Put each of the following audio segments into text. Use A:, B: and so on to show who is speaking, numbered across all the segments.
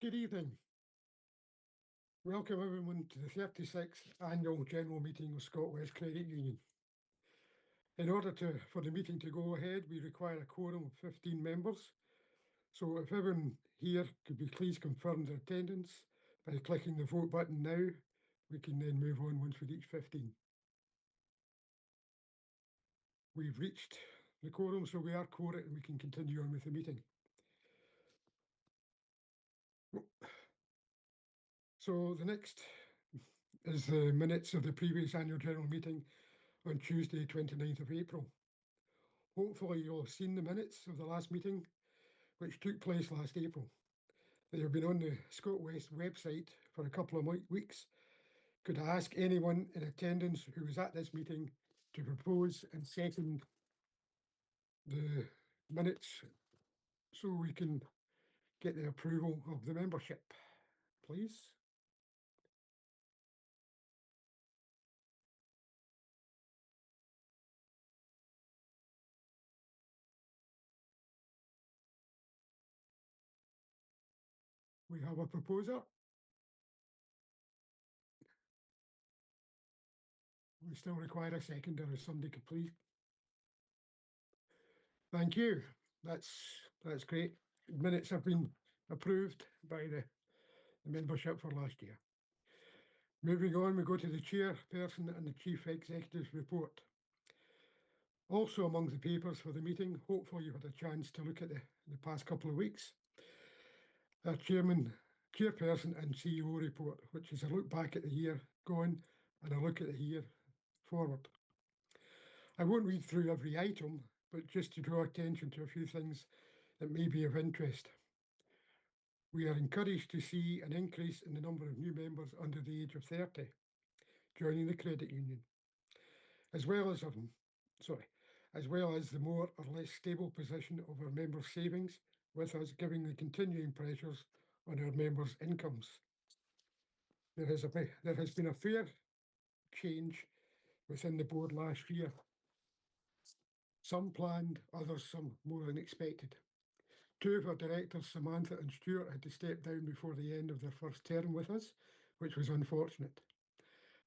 A: Good evening. Welcome everyone to the 36th Annual General Meeting of Scotwest Credit Union. In order for the meeting to go ahead, we require a quorum of 15 members. So if everyone here could be please confirm their attendance by clicking the vote button now, we can then move on once we reach 15. We've reached the quorum, so we are quoted and we can continue on with the meeting. So the next is the minutes of the previous annual general meeting on Tuesday, 29th of April. Hopefully you'll have seen the minutes of the last meeting, which took place last April. They have been on the Scotwest website for a couple of weeks. Could I ask anyone in attendance who was at this meeting to propose and second the minutes so we can get the approval of the membership, please? We have a proposer. We still require a seconder if somebody could please. Thank you. That's great. Minutes have been approved by the membership for last year. Moving on, we go to the chairperson and the chief executive's report. Also among the papers for the meeting, hopefully you had a chance to look at the past couple of weeks. Our chairperson and CEO report, which is a look back at the year gone and a look at the year forward. I won't read through every item, but just to draw attention to a few things that may be of interest. We are encouraged to see an increase in the number of new members under the age of 30 joining the credit union, as well as the more or less stable position of our members' savings, with us giving the continuing pressures on our members' incomes. There has been a fair change within the board last year. Some planned, others some more unexpected. Two of our directors, Samantha and Stuart, had to step down before the end of their first term with us, which was unfortunate.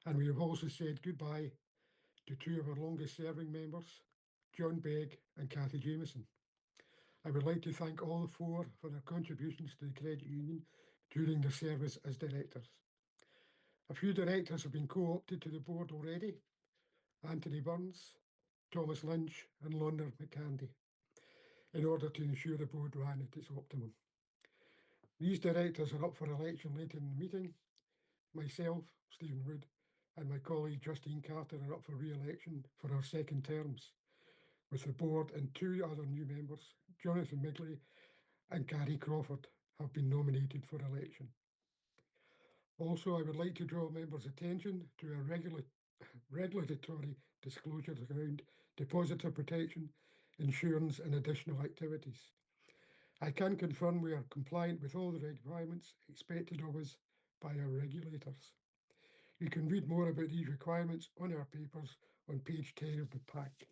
A: And we have also said goodbye to two of our longest serving members, John Begg and Cathy Jameson. I would like to thank all four for their contributions to the credit union during their service as directors. A few directors have been co-opted to the board already: Anthony Burns, Thomas Lynch and Lorna McCandy, in order to ensure the board ran at its optimum. These directors are up for election later in the meeting. Myself, Stephen Wood, and my colleague Justine Carter are up for re-election for our second terms, with the board and two other new members, Jonathan Migley and Gary Crawford, have been nominated for election. Also, I would like to draw members' attention to our regulatory disclosures around depositor protection, insurance and additional activities. I can confirm we are compliant with all the requirements expected of us by our regulators. You can read more about these requirements on our papers on page 10 of the pack.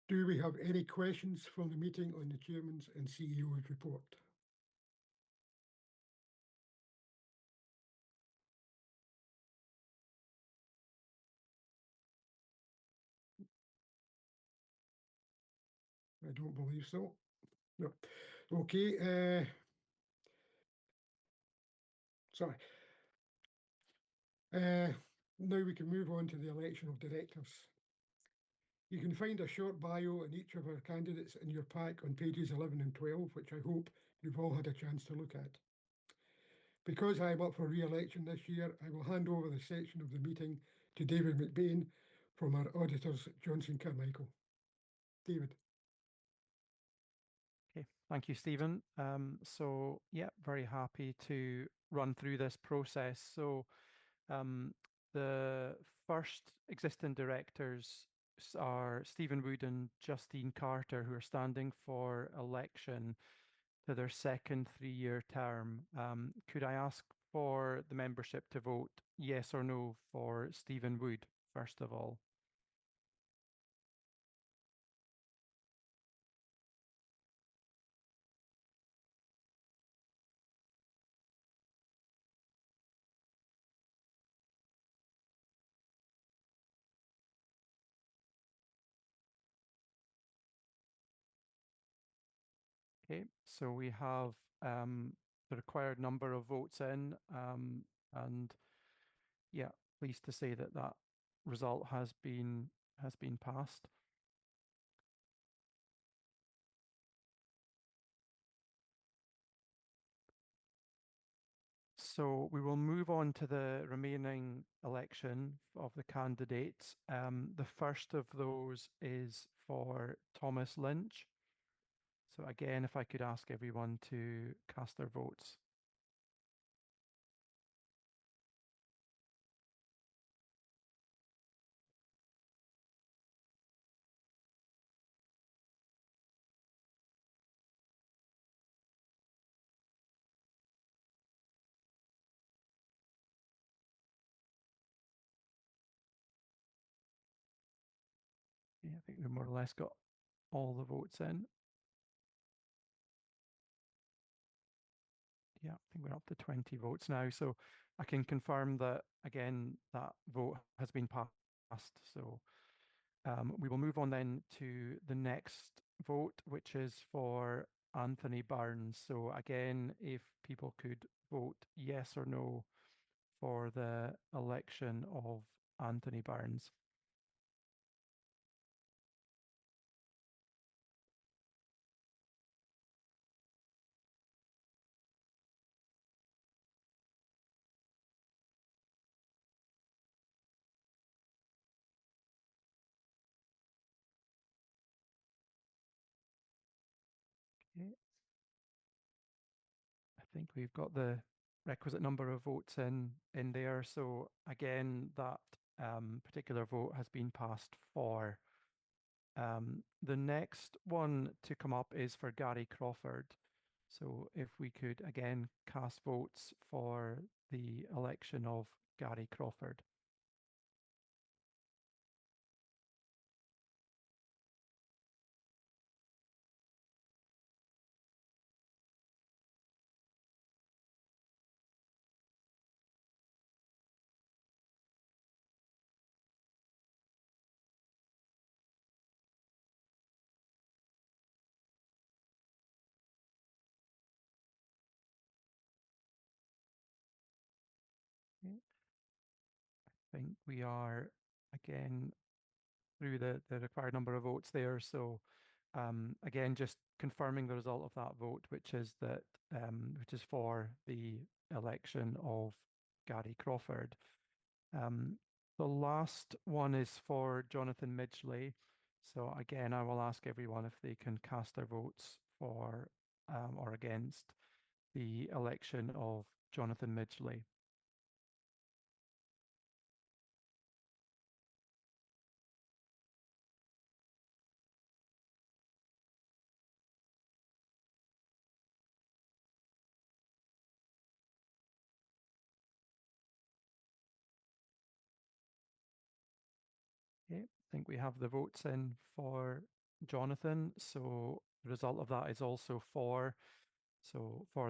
A: Do we have any questions from the meeting on the Chairman's and CEO's report? I don't believe so. No. Okay. Sorry. Now we can move on to the election of directors. You can find a short bio on each of our candidates in your pack on pages 11 and 12, which I hope you've all had a chance to look at. Because I'm up for re-election this year, I will hand over the section of the meeting to David McBain from our auditors, Johnson Carmichael. David.
B: Okay, thank you, Stephen. Yeah, very happy to run through this process. The first existing directors are Stephen Wood and Justine Carter, who are standing for election to their second 3-year term. Could I ask for the membership to vote yes or no for Stephen Wood, first of all? Okay, so we have the required number of votes in, and yeah, pleased to say that that result has been passed. So we will move on to the remaining election of the candidates. The first of those is for Thomas Lynch. So again, if I could ask everyone to cast their votes. Yeah, I think we've more or less got all the votes in. Yeah, I think we're up to 20 votes now. So I can confirm that, again, that vote has been passed. So we will move on then to the next vote, which is for Anthony Burns. So again, if people could vote yes or no for the election of Anthony Burns. Okay. I think we've got the requisite number of votes in there. So again, that particular vote has been passed for. The next one to come up is for Gary Crawford. So if we could again cast votes for the election of Gary Crawford. Okay. I think we are again through the required number of votes there. So again, just confirming the result of that vote, which is for the election of Gary Crawford. The last one is for Jonathan Midgley. So again, I will ask everyone if they can cast their votes for or against the election of Jonathan Midgley. Okay, I think we have the votes in for Jonathan. So the result of that is also for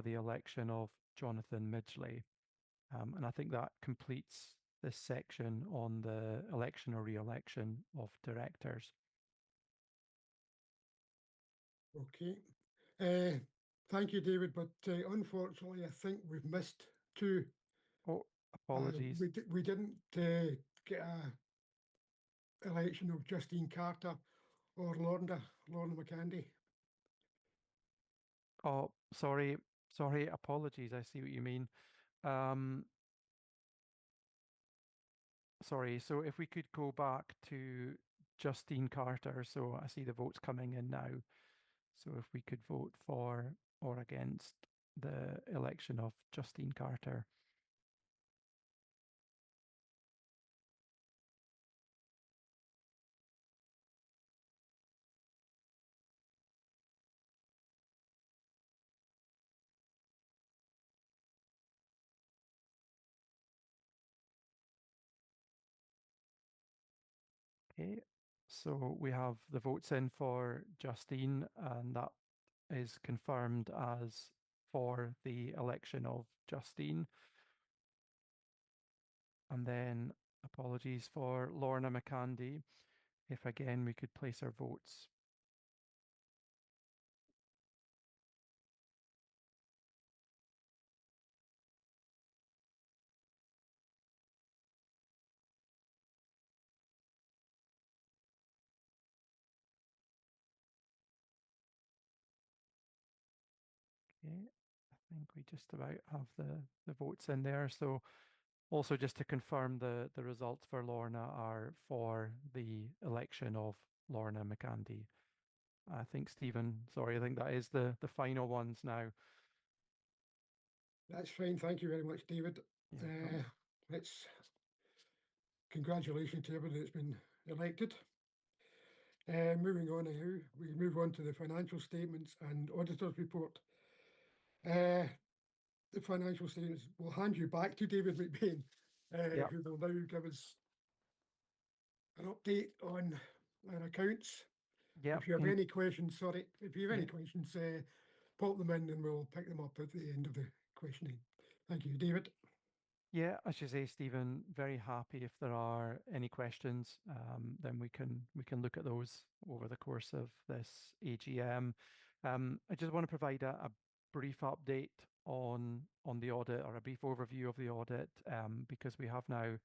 B: the election of Jonathan Midgley. And I think that completes this section on the election or re-election of directors.
A: Okay. Thank you, David, but unfortunately, I think we've missed two.
B: Oh, apologies.
A: We didn't get a election of Justine Carter or Lorna McCandy.
B: Oh, sorry, apologies. I see what you mean. Um, sorry, so if we could go back to Justine Carter. So I see the votes coming in now. So if we could vote for or against the election of Justine Carter. Okay, so we have the votes in for Justine, and that is confirmed as for the election of Justine. And then apologies for Lorna McCandy. If again we could place our votes. think we just about have the votes in there. So also just to confirm the results for Lorna are for the election of Lorna McAndy. I think Stephen, sorry, I think that is the final ones now.
A: That's fine. Thank you very much, David.
B: Yeah,
A: Let's congratulations to everyone that's been elected. Moving on now, we move on to the financial statements and auditor's report. The financial statements, will hand you back to David McBain,
B: Yep.
A: who will now give us an update on our accounts.
B: Yep.
A: If you have any questions, if you have any
B: Yeah.
A: questions, pop them in and we'll pick them up at the end of the questioning. Thank you, David.
B: Yeah, as you say, Stephen, very happy if there are any questions, then we can look at those over the course of this AGM. I just want to provide a brief update on the audit, or a brief overview of the audit, because we have now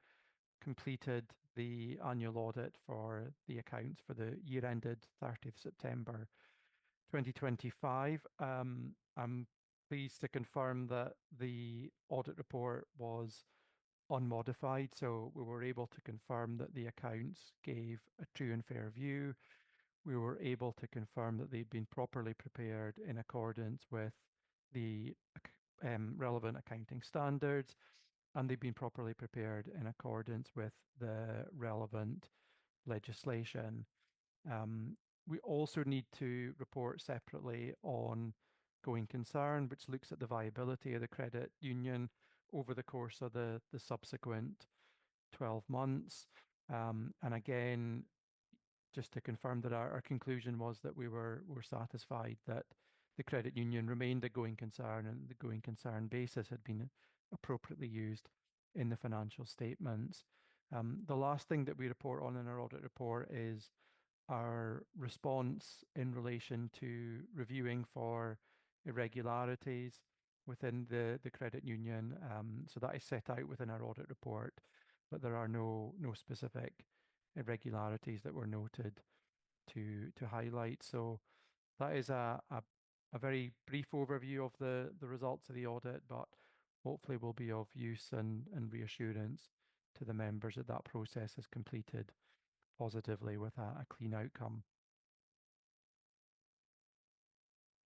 B: completed the annual audit for the accounts for the year ended 30th September 2025. I'm pleased to confirm that the audit report was unmodified, so we were able to confirm that the accounts gave a true and fair view. We were able to confirm that they'd been properly prepared in accordance with the relevant accounting standards, and they've been properly prepared in accordance with the relevant legislation. We also need to report separately on going concern, which looks at the viability of the credit union over the course of the subsequent 12 months. And again, just to confirm that our conclusion was that we were satisfied that the credit union remained a going concern, and the going concern basis had been appropriately used in the financial statements. The last thing that we report on in our audit report is our response in relation to reviewing for irregularities within the credit union. So that is set out within our audit report, but there are no specific irregularities that were noted to highlight. So that is a very brief overview of the results of the audit, but hopefully will be of use and reassurance to the members that that process is completed positively with a clean outcome.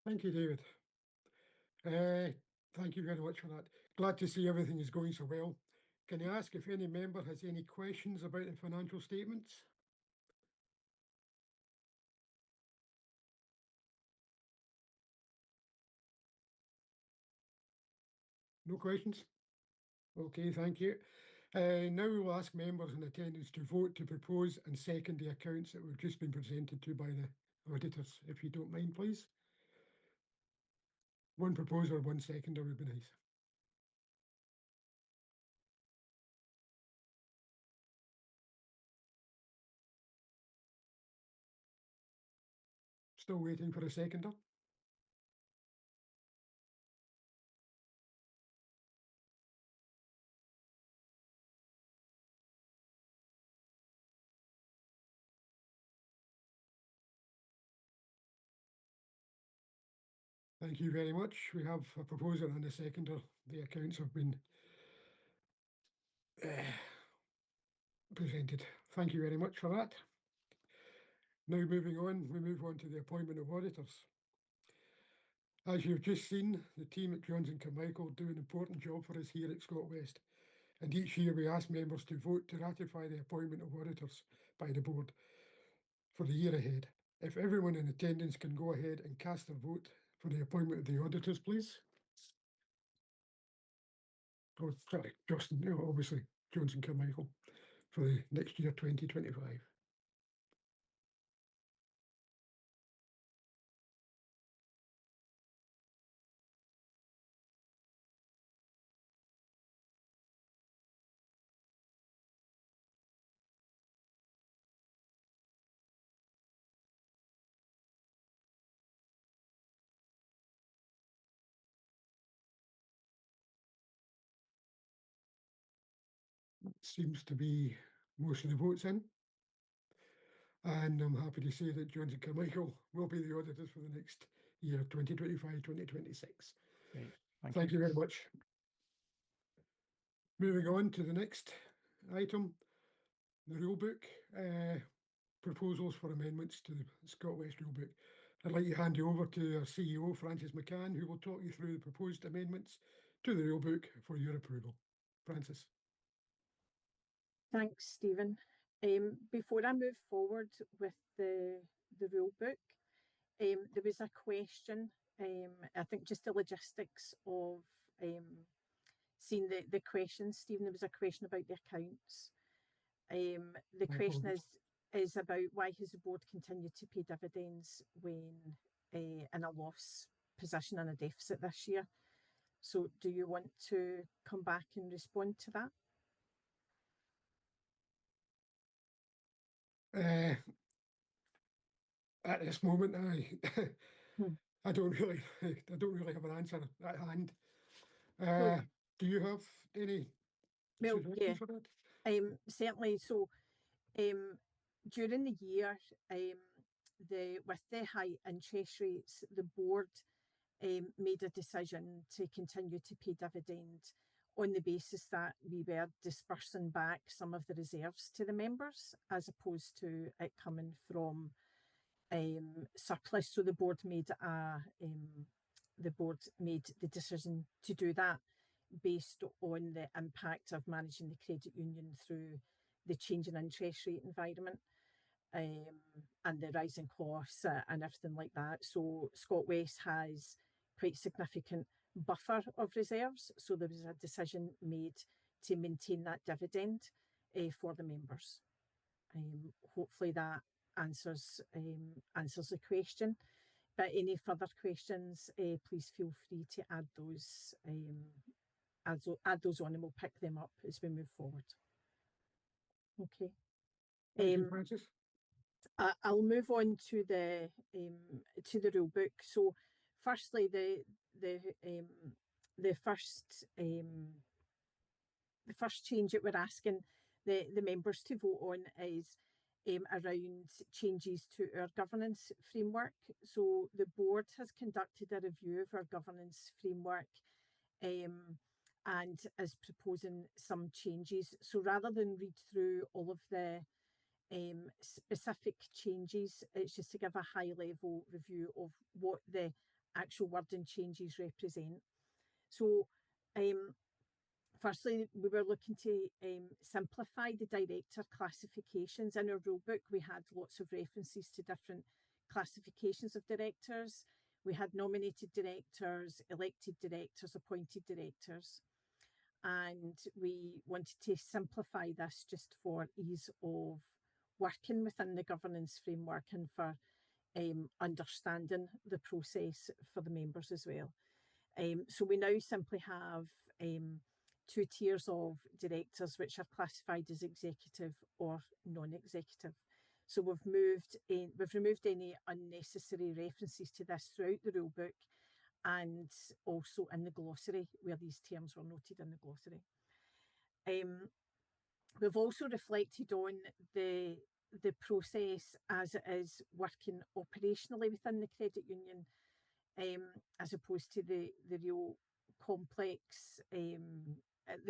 A: Thank you, David. Thank you very much for that. Glad to see everything is going so well. Can I ask if any member has any questions about the financial statements? No questions? Okay, thank you. Now we will ask members in attendance to vote to propose and second the accounts that have just been presented to by the auditors, if you don't mind, please. One proposer, one seconder would be nice. Still waiting for a seconder. Thank you very much. We have a proposer and a seconder. The accounts have been presented. Thank you very much for that. Now moving on, we move on to the appointment of auditors. As you've just seen, the team at Jones and Carmichael do an important job for us here at Scotwest, and each year we ask members to vote to ratify the appointment of auditors by the board for the year ahead. If everyone in attendance can go ahead and cast their vote for the appointment of the auditors, please. Oh, sorry, Justin, no, obviously, Jones and Carmichael for the next year, 2025. Seems to be most of the votes in. And I'm happy to say that Jones and Carmichael will be the auditors for the next year, 2025-2026.
B: Great.
A: Thank you very much. Moving on to the next item, the rule book, proposals for amendments to the Scotwest rule book. I'd like to hand you over to our CEO, Francis McCann, who will talk you through the proposed amendments to the rule book for your approval. Francis.
C: Thanks, Stephen. Before I move forward with the rule book, there was a question, I think just the logistics of seeing the questions, Stephen, there was a question about the accounts. The question is about why has the board continued to pay dividends when in a loss position and a deficit this year? So do you want to come back and respond to that?
A: At this moment, I don't really have an answer at hand. Do you have any suggestions for that?
C: Certainly. So during the year, with the high interest rates, the board made a decision to continue to pay dividend on the basis that we were dispersing back some of the reserves to the members as opposed to it coming from surplus. So the board made the decision to do that based on the impact of managing the credit union through the changing interest rate environment and the rising costs and everything like that. So Scotwest has quite significant buffer of reserves. So there was a decision made to maintain that dividend for the members. Hopefully that answers the question. But any further questions, please feel free to add those on, and we'll pick them up as we move forward. Okay.
A: Thank you, Francis.
C: I'll move on to the rule book. So, firstly, the first change that we're asking the members to vote on is around changes to our governance framework. So the board has conducted a review of our governance framework and is proposing some changes. So rather than read through all of the specific changes, it's just to give a high level review of what the actual wording changes represent. So firstly, we were looking to simplify the director classifications. In our rulebook, we had lots of references to different classifications of directors. We had nominated directors, elected directors, appointed directors. And we wanted to simplify this just for ease of working within the governance framework and for understanding the process for the members as well. So we now simply have two tiers of directors which are classified as executive or non-executive. So we've removed any unnecessary references to this throughout the rulebook and also in the glossary where these terms were noted in the glossary. We've also reflected on the process as it is working operationally within the credit union, as opposed to the real complex the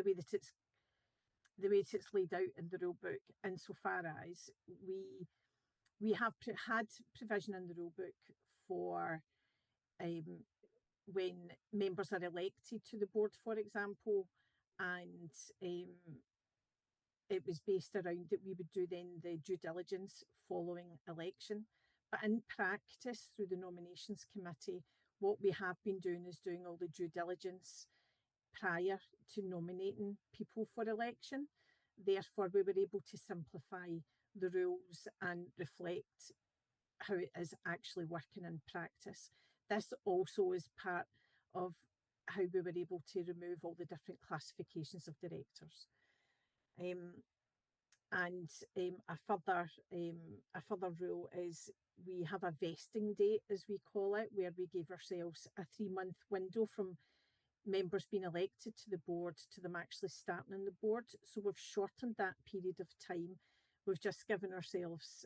C: way that it's laid out in the rulebook, insofar as we have had provision in the rulebook for when members are elected to the board, for example, and it was based around that we would do then the due diligence following election. But in practice, through the nominations committee, what we have been doing is doing all the due diligence prior to nominating people for election. Therefore, we were able to simplify the rules and reflect how it is actually working in practice. This also is part of how we were able to remove all the different classifications of directors. And a further rule is we have a vesting date, as we call it, where we gave ourselves a 3-month window from members being elected to the board to them actually starting on the board. So we've shortened that period of time. We've just given ourselves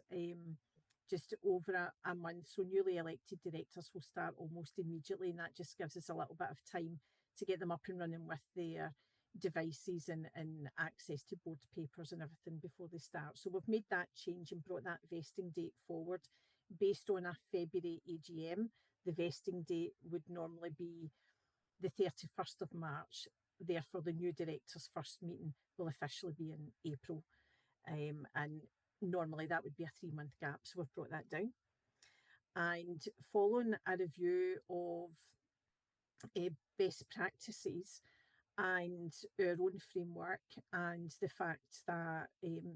C: just over a month. So newly elected directors will start almost immediately, and that just gives us a little bit of time to get them up and running with their devices and access to board papers and everything before they start. So we've made that change and brought that vesting date forward based on a February AGM. The vesting date would normally be the 31st of March. Therefore, the new director's first meeting will officially be in April. And normally that would be a 3-month gap. So we've brought that down. And following a review of best practices and our own framework, and the fact that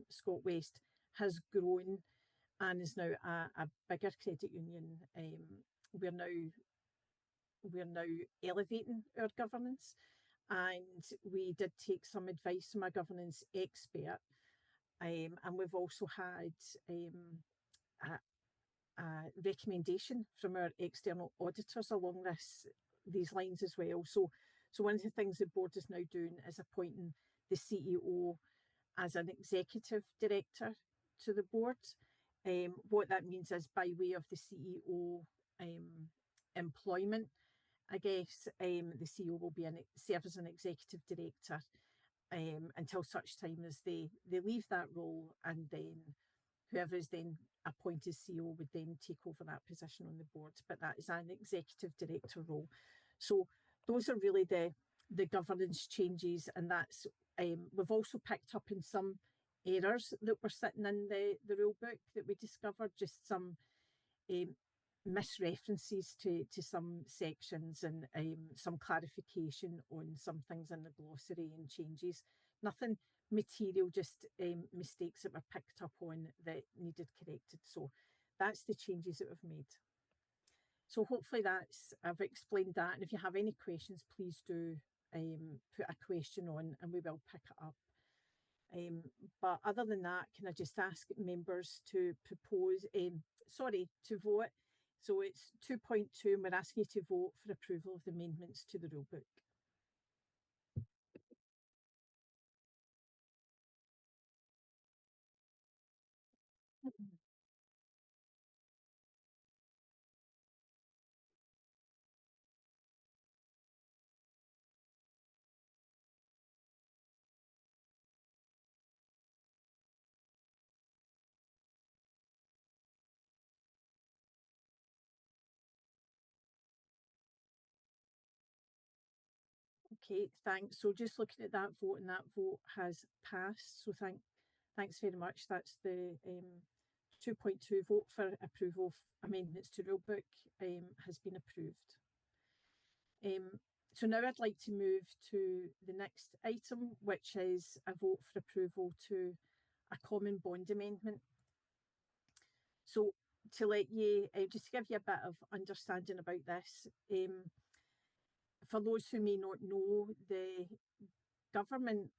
C: Scotwest has grown and is now a bigger credit union, we're now elevating our governance. And we did take some advice from a governance expert, and we've also had a recommendation from our external auditors along these lines as well. So one of the things the board is now doing is appointing the CEO as an executive director to the board. What that means is, by way of the CEO employment, I guess the CEO will serve as an executive director until such time as they leave that role, and then whoever is then appointed CEO would then take over that position on the board. But that is an executive director role. So those are really the governance changes, and that's we've also picked up in some errors that were sitting in the rule book that we discovered, just some misreferences to some sections, and some clarification on some things in the glossary and changes. Nothing material, just mistakes that were picked up on that needed corrected. So that's the changes that we've made. So hopefully I've explained that, and if you have any questions, please do put a question on and we will pick it up. But other than that, can I just ask members to vote? So it's 2.2, and we're asking you to vote for approval of the amendments to the rule book. Okay, thanks. So just looking at that vote, and that vote has passed. So thanks very much. That's the 2.2 vote for approval of amendments to rule book has been approved. So now I'd like to move to the next item, which is a vote for approval to a common bond amendment. So to let you, just to give you a bit of understanding about this, for those who may not know, the government,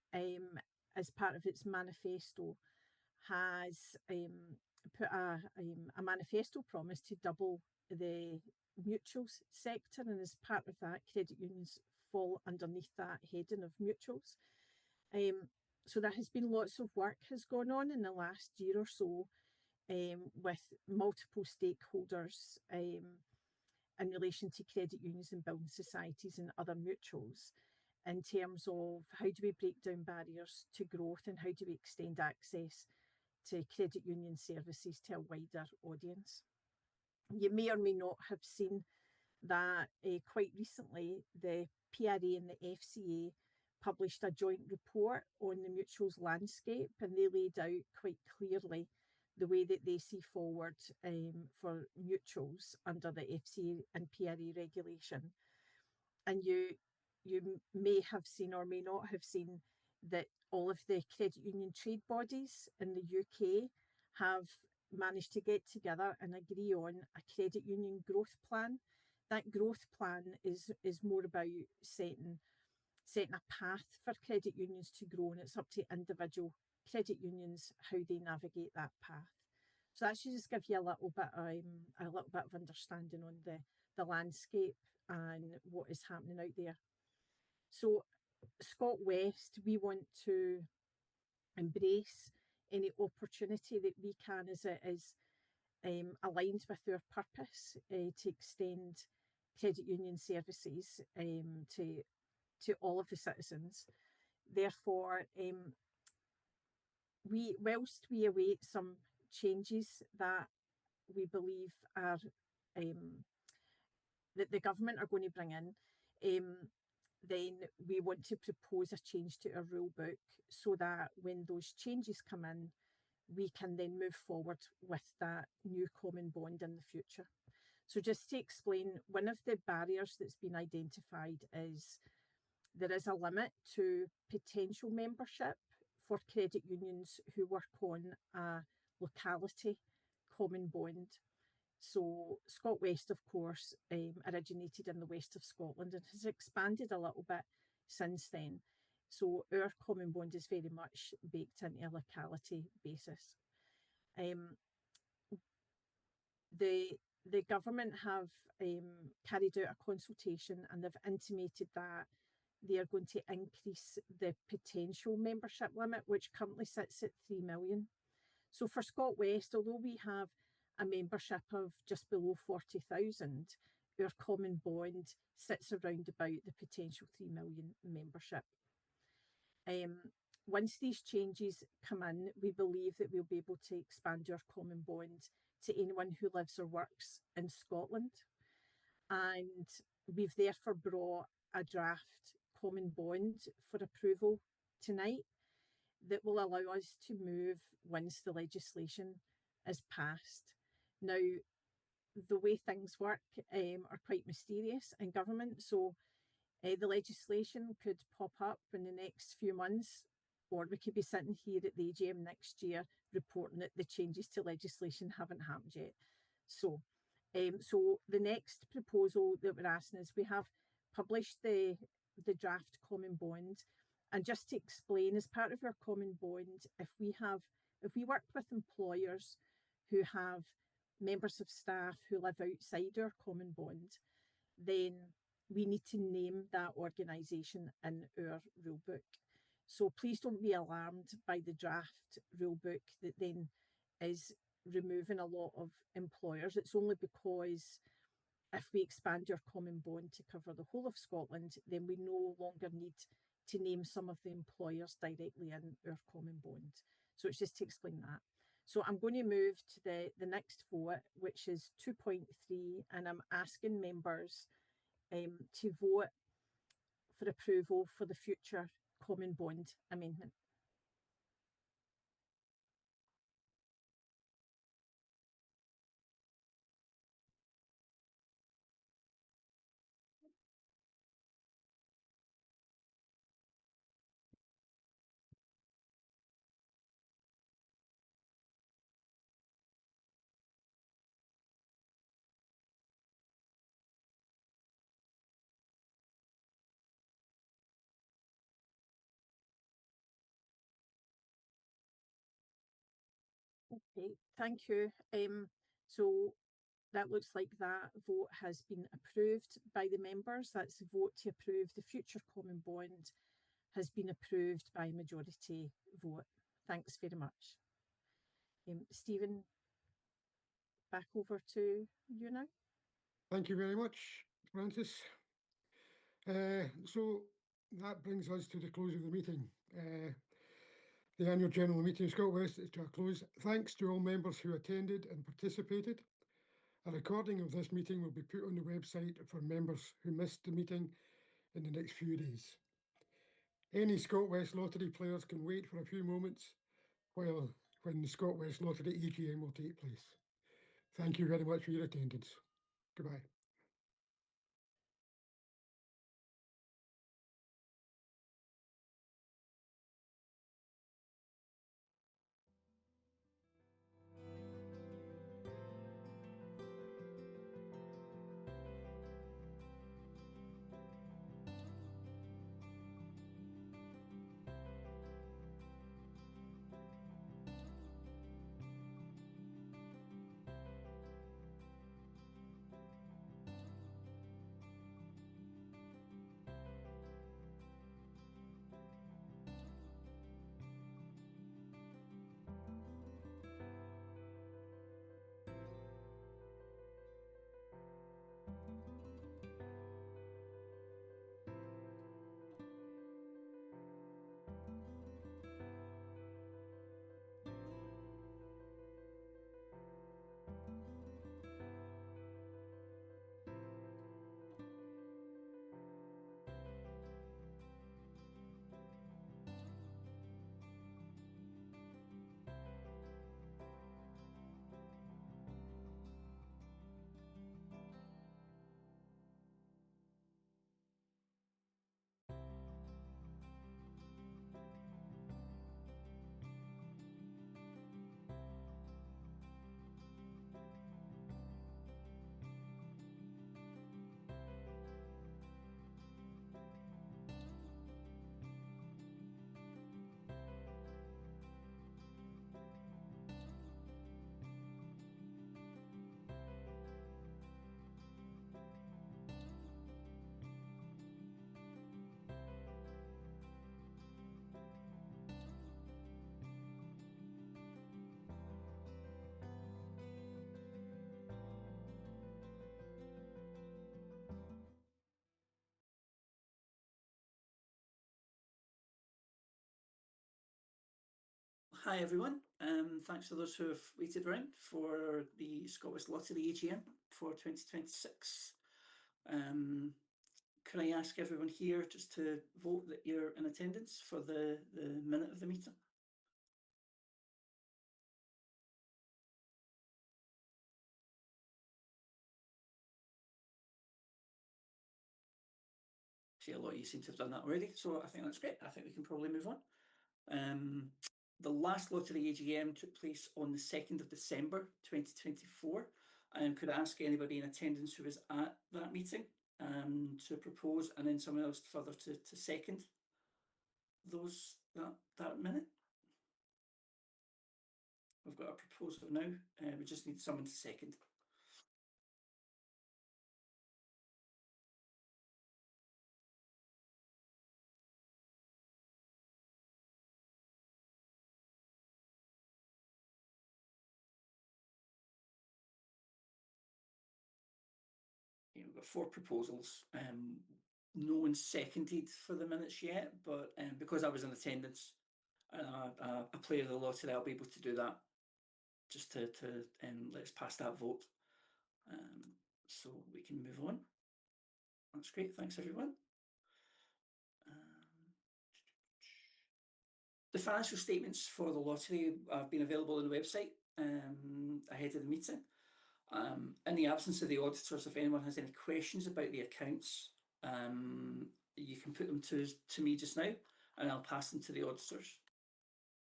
C: as part of its manifesto, has put a manifesto promise to double the mutuals sector, and as part of that, credit unions fall underneath that heading of mutuals. So there has been lots of work has gone on in the last year or so with multiple stakeholders in relation to credit unions and building societies and other mutuals, in terms of how do we break down barriers to growth and how do we extend access to credit union services to a wider audience. You may or may not have seen that quite recently the PRA and the FCA published a joint report on the mutuals landscape, and they laid out quite clearly the way that they see forward for mutuals under the FCA and PRA regulation. And you may have seen or may not have seen that all of the credit union trade bodies in the UK have managed to get together and agree on a credit union growth plan. That growth plan is more about setting a path for credit unions to grow, and it's up to individual credit unions how they navigate that path. So that should just give you a little bit of understanding on the landscape and what is happening out there. So Scotwest, we want to embrace any opportunity that we can as it is aligned with our purpose to extend credit union services to to all of the citizens. Therefore, whilst we await some changes that we believe are that the government are going to bring in, then we want to propose a change to our rule book so that when those changes come in, we can then move forward with that new common bond in the future. So just to explain, one of the barriers that's been identified is there is a limit to potential membership for credit unions who work on a locality common bond. So Scotwest, of course, originated in the west of Scotland and has expanded a little bit since then. So our common bond is very much baked into a locality basis. The government have carried out a consultation and they've intimated that they are going to increase the potential membership limit, which currently sits at 3 million. So for Scotwest, although we have a membership of just below 40,000, our common bond sits around about the potential 3 million membership. Once these changes come in, we believe that we'll be able to expand our common bond to anyone who lives or works in Scotland. And we've therefore brought a draft common bond for approval tonight that will allow us to move once the legislation is passed. Now, the way things work are quite mysterious in government, so the legislation could pop up in the next few months, or we could be sitting here at the AGM next year reporting that the changes to legislation haven't happened yet. So the next proposal that we're asking is we have published the draft common bond, and just to explain, as part of our common bond, if we work with employers who have members of staff who live outside our common bond, then we need to name that organisation in our rulebook. So please don't be alarmed by the draft rulebook that then is removing a lot of employers. It's only because if we expand our common bond to cover the whole of Scotland, then we no longer need to name some of the employers directly in our common bond. So it's just to explain that. So I'm going to move to the next vote, which is 2.3, and I'm asking members to vote for approval for the future common bond amendment. Okay, thank you. So that looks like that vote has been approved by the members. That's the vote to approve the future common bond has been approved by majority vote. Thanks very much. Stephen, back over to you now.
A: Thank you very much, Francis. So that brings us to the close of the meeting. The annual general meeting of Scotwest is to a close. Thanks to all members who attended and participated. A recording of this meeting will be put on the website for members who missed the meeting in the next few days. Any Scotwest Lottery players can wait for a few moments when the Scotwest Lottery AGM will take place. Thank you very much for your attendance. Goodbye.
D: Hi everyone, thanks to those who have waited around for the Scotwest Lottery AGM for 2026. Can I ask everyone here just to vote that you're in attendance for the minute of the meeting? See, a lot of you seem to have done that already, so I think that's great. I think we can probably move on. The last lottery AGM took place on the 2nd of December 2024. Could I ask anybody in attendance who was at that meeting to propose, and then someone else further to second that minute? We've got a proposal now. We just need someone to second. We've got 4 proposals. No one's seconded for the minutes yet, but because I was in attendance and a player of the lottery, I'll be able to do that just to let's pass that vote. So we can move on. That's great. Thanks, everyone. The financial statements for the lottery have been available on the website ahead of the meeting. In the absence of the auditors, if anyone has any questions about the accounts, you can put them to me just now, and I'll pass them to the auditors.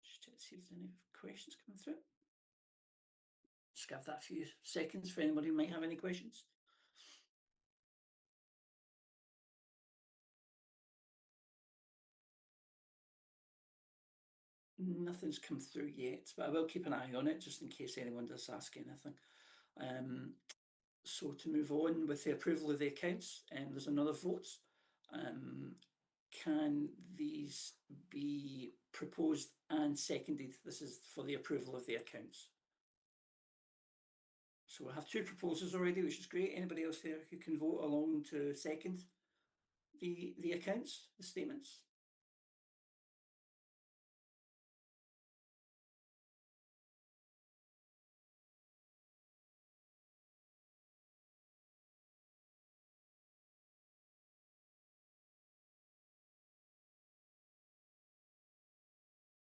D: Just check to see if there's any questions coming through. Just give that a few seconds for anybody who might have any questions. Nothing's come through yet, but I will keep an eye on it just in case anyone does ask anything. So to move on with the approval of the accounts, there's another vote. Can these be proposed and seconded? This is for the approval of the accounts. So we have 2 proposals already, which is great. Anybody else there who can vote along to second the accounts, the statements?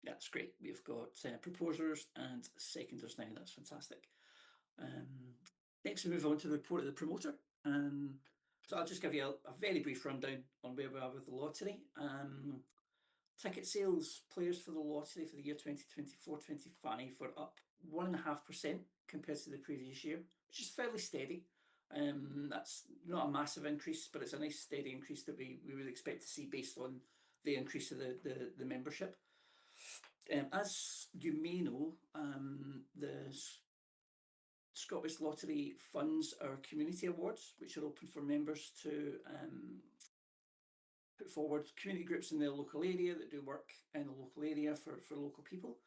D: That's great. We've got proposers and seconders now. That's fantastic. Next, we move on to the report of the promoter. So I'll just give you a very brief rundown on where we are with the lottery. Ticket sales, players for the lottery for the year 2024-25 were up 1.5% compared to the previous year, which is fairly steady. That's not a massive increase, but it's a nice steady increase that we would expect to see based on the increase of the membership. As you may know, the Scotwest Lottery funds our community awards, which are open for members to put forward community groups in their local area that do work in the local area for local people.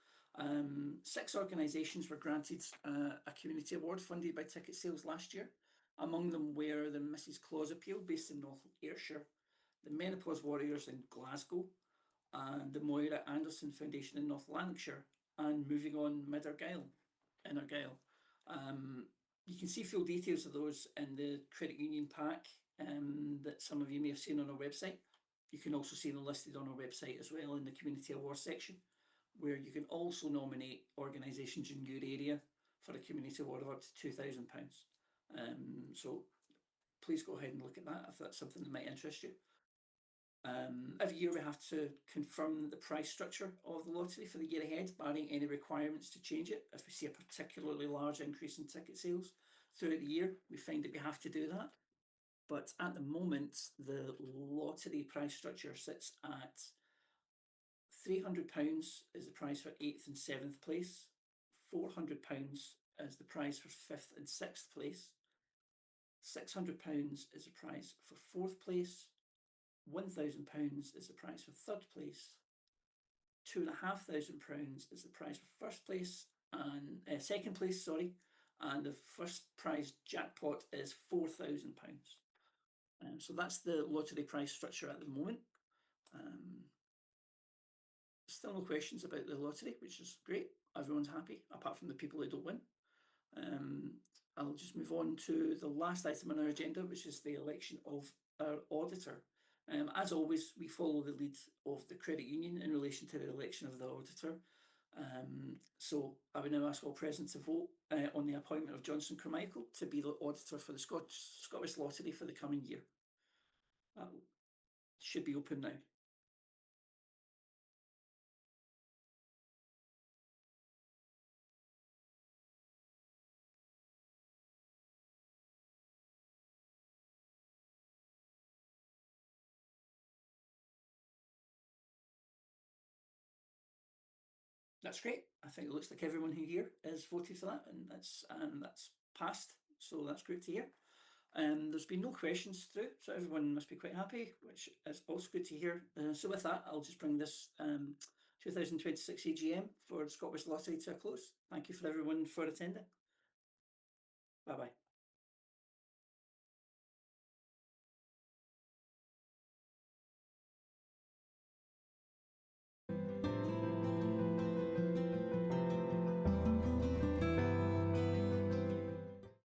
D: 6 organisations were granted a community award funded by ticket sales last year. Among them were the Mrs Claus Appeal based in North Ayrshire, the Menopause Warriors in Glasgow, and the Moira Anderson Foundation in North Lanarkshire, and Moving On Mid Argyll in Argyll. You can see full details of those in the credit union pack that some of you may have seen on our website. You can also see them listed on our website as well in the community awards section, where you can also nominate organisations in your area for a community award of up to £2,000. So please go ahead and look at that if that's something that might interest you. Every year we have to confirm the price structure of the lottery for the year ahead, barring any requirements to change it. If we see a particularly large increase in ticket sales throughout the year, we find that we have to do that. But at the moment, the lottery price structure sits at £300 is the price for 8th and 7th place, £400 is the price for 5th and 6th place, £600 is the price for 4th place, £1,000 is the price for 3rd place, £2,500 is the price for 1st place and 2nd place, sorry, and the first prize jackpot is £4,000. So that's the lottery price structure at the moment. still no questions about the lottery, which is great. Everyone's happy, apart from the people who don't win. I'll just move on to the last item on our agenda, which is the election of our auditor. As always, we follow the lead of the credit union in relation to the election of the auditor. So I would now ask all present to vote on the appointment of Johnson Carmichael to be the auditor for the Scotwest Lottery for the coming year. That should be open now. That's great. I think it looks like everyone who here is voted for that, and that's passed. So that's great to hear. There's been no questions through, so everyone must be quite happy, which is also good to hear. So with that, I'll just bring this 2026 AGM for the Scotwest Lottery to a close. Thank you for everyone for attending. Bye bye.